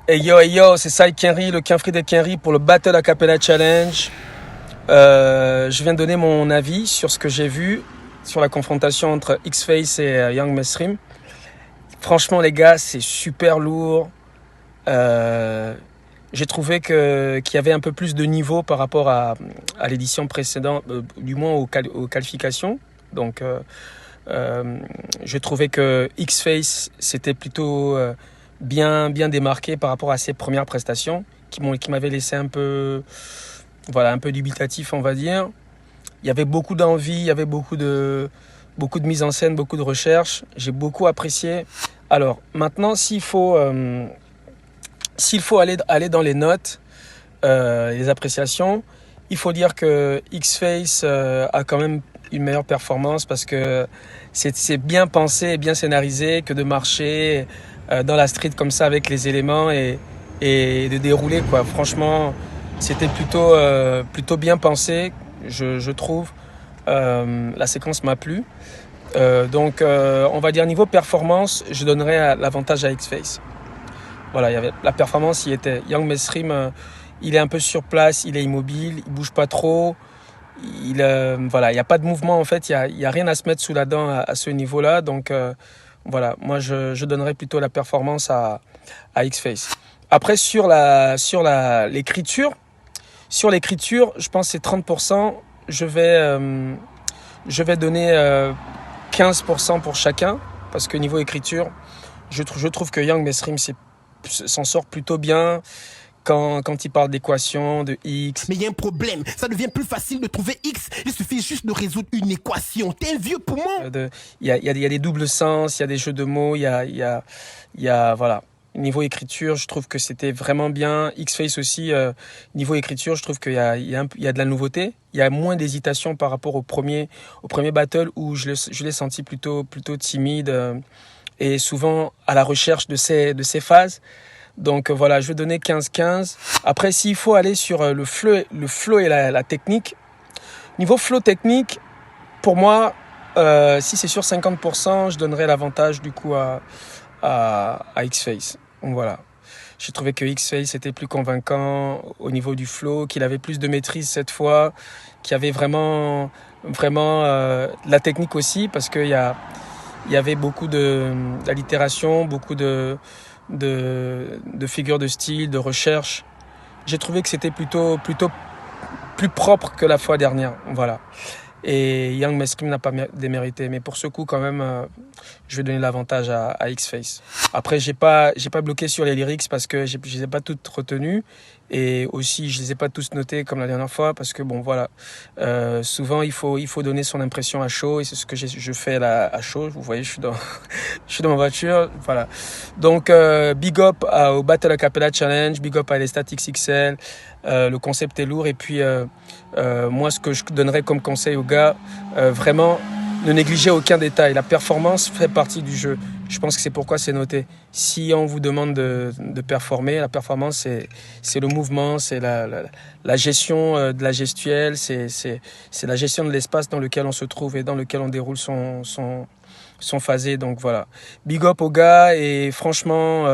Hey yo, c'est Sai Kenry, le Kenfree de Kenry pour le Battle Acapella Challenge. Je viens de donner mon avis sur ce que j'ai vu sur la confrontation entre X-Face et Young Mesrim. Franchement, les gars, c'est super lourd. J'ai trouvé qu'il y avait un peu plus de niveau par rapport à l'édition précédente, du moins aux qualifications. Donc, j'ai trouvé que X-Face, c'était plutôt bien démarqué par rapport à ses premières prestations, qui m'avaient laissé un peu dubitatif, on va dire. Il y avait beaucoup d'envie, il y avait beaucoup de mise en scène, beaucoup de recherche. J'ai beaucoup apprécié. Alors, maintenant, s'il faut aller dans les notes, les appréciations, il faut dire que X-Face a quand même une meilleure performance parce que c'est bien pensé et bien scénarisé que de marcher dans la street comme ça avec les éléments et de dérouler, quoi. Franchement, c'était plutôt bien pensé, je trouve. La séquence m'a plu. Donc, on va dire niveau performance, je donnerais l'avantage à X-Face. Voilà, il y avait la performance, il était. Young Mesrim, il est un peu sur place, il est immobile, il bouge pas trop. Voilà, il n'y a pas de mouvement en fait, il y a rien à se mettre sous la dent à ce niveau-là. Donc voilà, moi je donnerais plutôt la performance à X-Face. Après l'écriture, je pense que c'est 30%. Je vais donner 15% pour chacun parce que niveau écriture, je trouve que Young Mesrim s'en sort plutôt bien. Quand il parle d'équation, de X. Mais il y a un problème, ça devient plus facile de trouver X, il suffit juste de résoudre une équation. T'es un vieux poumon. Il y a des doubles sens, il y a des jeux de mots, il y a voilà. Niveau écriture, je trouve que c'était vraiment bien. X-Face aussi, niveau écriture, je trouve qu'il y a de la nouveauté. Il y a moins d'hésitation par rapport au premier battle où je l'ai senti plutôt timide et souvent à la recherche de ses phases. Donc voilà, je vais donner 15-15. Après, s'il faut aller sur le flow et la technique, niveau flow technique, pour moi, si c'est sur 50%, je donnerais l'avantage du coup à X-Face. Donc voilà. J'ai trouvé que X-Face était plus convaincant au niveau du flow, qu'il avait plus de maîtrise cette fois, qu'il y avait vraiment la technique aussi, parce qu'il y avait beaucoup d'allitération, beaucoup de figures de style, de recherche. J'ai trouvé que c'était plutôt plus propre que la fois dernière. Voilà. Et Young Mesrim n'a pas démérité. Mais pour ce coup, quand même, je vais donner l'avantage à X-Face. Après, j'ai pas bloqué sur les lyrics parce que je les ai pas toutes retenues. Et aussi, je les ai pas tous notés comme la dernière fois parce que bon, voilà. Souvent, il faut donner son impression à chaud et c'est ce que je fais là à chaud. Vous voyez, je suis dans ma voiture. Voilà. Donc, big up au Battle Acapella Challenge, big up à les Statics XL. Le concept est lourd et puis moi, ce que je donnerais comme conseil aux gars, vraiment, ne négligez aucun détail. La performance fait partie du jeu. Je pense que c'est pourquoi c'est noté. Si on vous demande de performer, la performance, c'est le mouvement, c'est la gestion de la gestuelle, c'est la gestion de l'espace dans lequel on se trouve et dans lequel on déroule son phasé. Donc voilà. Big up aux gars et franchement,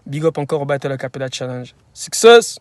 big up encore au Battle Acapella Challenge. Success!